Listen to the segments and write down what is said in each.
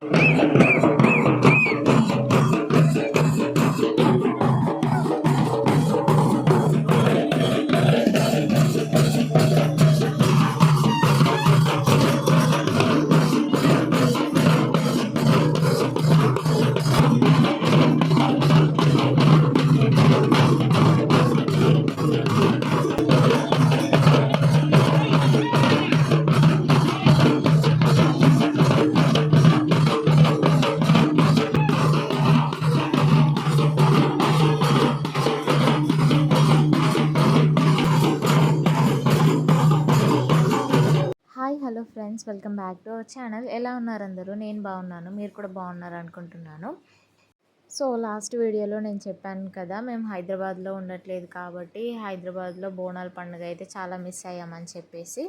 Hi hello friends, welcome back to our channel. ఎలా ఉన్నారు అందరూ? నేను బాగున్నాను, మీరు కూడా బాగున్నారు అనుకుంటున్నాను. సో లాస్ట్ వీడియోలో నేను చెప్పాను కదా, మేము హైదరాబాద్లో ఉండట్లేదు కాబట్టి హైదరాబాద్లో బోనాల పండుగ అయితే చాలా మిస్ అయ్యామని చెప్పేసి.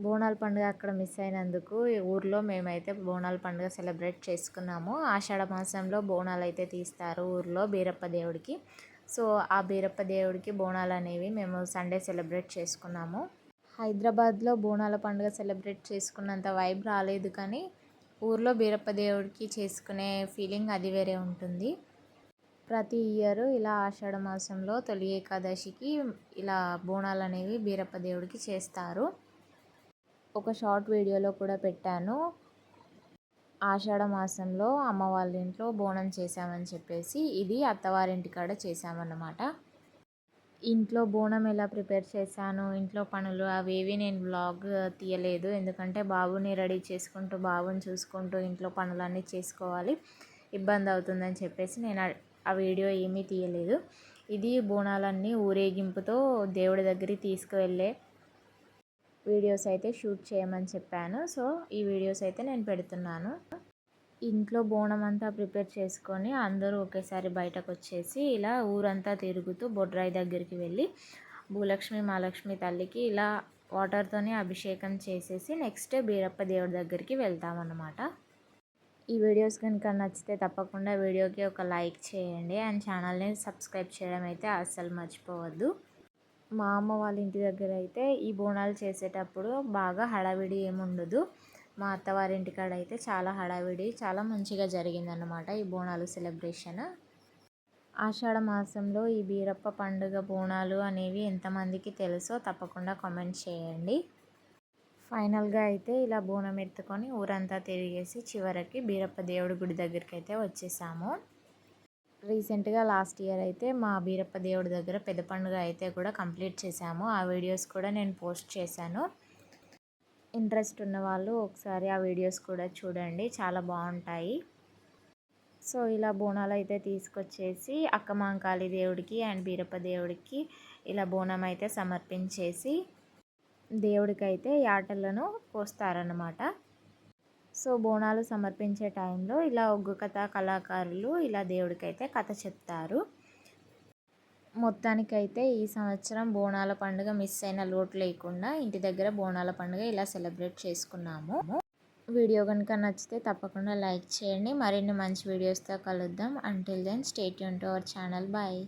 బోనాల పండుగ అక్కడ మిస్ అయినందుకు ఈ ఊర్లో మేమైతే బోనాల పండుగ సెలబ్రేట్ చేసుకున్నాము. ఆషాఢ మాసంలో బోనాలు అయితే తీస్తారు ఊర్లో బీరప్ప దేవుడికి. సో ఆ బీరప్ప దేవుడికి బోనాలు అనేవి మేము సండే సెలబ్రేట్ చేసుకున్నాము. హైదరాబాద్లో బోనాల పండుగ సెలబ్రేట్ చేసుకున్నంత వైబ్ రాలేదు, కానీ ఊర్లో బీరప్ప దేవుడికి చేసుకునే ఫీలింగ్ అది వేరే ఉంటుంది. ప్రతి ఇయర్ ఇలా ఆషాఢ మాసంలో తొలి ఏకాదశికి ఇలా బోనాలు అనేవి బీరప్ప దేవుడికి చేస్తారు. ఒక షార్ట్ వీడియోలో కూడా పెట్టాను. ఆషాఢ మాసంలో అమ్మ వాళ్ళ ఇంట్లో బోనం చేశామని చెప్పేసి, ఇది అత్తవారింటి కాడ చేశామన్నమాట. ఇంట్లో బోనం ఎలా ప్రిపేర్ చేశాను, ఇంట్లో పనులు అవేవి నేను వ్లాగ్ తీయలేదు. ఎందుకంటే బాబుని రెడీ చేసుకుంటూ బాబుని చూసుకుంటూ ఇంట్లో పనులన్నీ చేసుకోవాలి, ఇబ్బంది అవుతుందని చెప్పేసి నేను ఆ వీడియో ఏమీ తీయలేదు. ఇది బోనాలన్నీ ఊరేగింపుతో దేవుడి దగ్గరికి తీసుకువెళ్ళే వీడియోస్ అయితే షూట్ చేయమని చెప్పాను. సో ఈ వీడియోస్ అయితే నేను పెడుతున్నాను. ఇంట్లో బోనం అంతా ప్రిపేర్ చేసుకొని అందరూ ఒకేసారి బయటకు వచ్చేసి ఇలా ఊరంతా తిరుగుతూ బొడ్రాయి దగ్గరికి వెళ్ళి భూలక్ష్మి మహాలక్ష్మి తల్లికి ఇలా వాటర్తోనే అభిషేకం చేసేసి నెక్స్ట్ బీరప్ప దేవుడి దగ్గరికి వెళ్తామన్నమాట. ఈ వీడియోస్ కనుక నచ్చితే తప్పకుండా వీడియోకి ఒక లైక్ చేయండి అండ్ ఛానల్ని సబ్స్క్రైబ్ చేయడం అయితే అస్సలు మర్చిపోవద్దు. మా అమ్మ వాళ్ళ ఇంటి దగ్గర అయితే ఈ బోనాలు చేసేటప్పుడు బాగా హడావిడి ఏముండదు. మా అత్తవారింటి కాడ అయితే చాలా హడావిడి, చాలా మంచిగా జరిగిందన్నమాట ఈ బోనాలు సెలబ్రేషన్. ఆషాఢ మాసంలో ఈ బీరప్ప పండుగ బోనాలు అనేవి ఎంతమందికి తెలుసో తప్పకుండా కామెంట్ చేయండి. ఫైనల్గా అయితే ఇలా బోనం ఎత్తుకొని ఊరంతా తిరిగేసి చివరికి బీరప్ప దేవుడి గుడి దగ్గరికి అయితే వచ్చేసాము. రీసెంట్గా లాస్ట్ ఇయర్ అయితే మా బీరప్ప దేవుడి దగ్గర పెద్ద పండుగ అయితే కూడా కంప్లీట్ చేశాము. ఆ వీడియోస్ కూడా నేను పోస్ట్ చేశాను. ఇంట్రెస్ట్ ఉన్న వాళ్ళు ఒకసారి ఆ వీడియోస్ కూడా చూడండి, చాలా బాగుంటాయి. సో ఇలా బోనాలు అయితే తీసుకొచ్చేసి అక్కమాంకాళి దేవుడికి అండ్ బీరప్ప దేవుడికి ఇలా బోనం అయితే సమర్పించేసి దేవుడికైతే యాటలను కోస్తారన్నమాట. సో బోనాలు సమర్పించే టైంలో ఇలా ఒగ్గు కథ కళాకారులు ఇలా దేవుడికైతే కథ చెప్తారు. మొత్తానికైతే ఈ సంవత్సరం బోనాల పండుగ మిస్ అయిన లోటు లేకుండా ఇంటి దగ్గర బోనాల పండుగ ఇలా సెలబ్రేట్ చేసుకున్నాము. వీడియో కనుక నచ్చితే తప్పకుండా లైక్ చేయండి. మరిన్ని మంచి వీడియోస్తో కలుద్దాం. Until then stay tuned to our channel. Bye.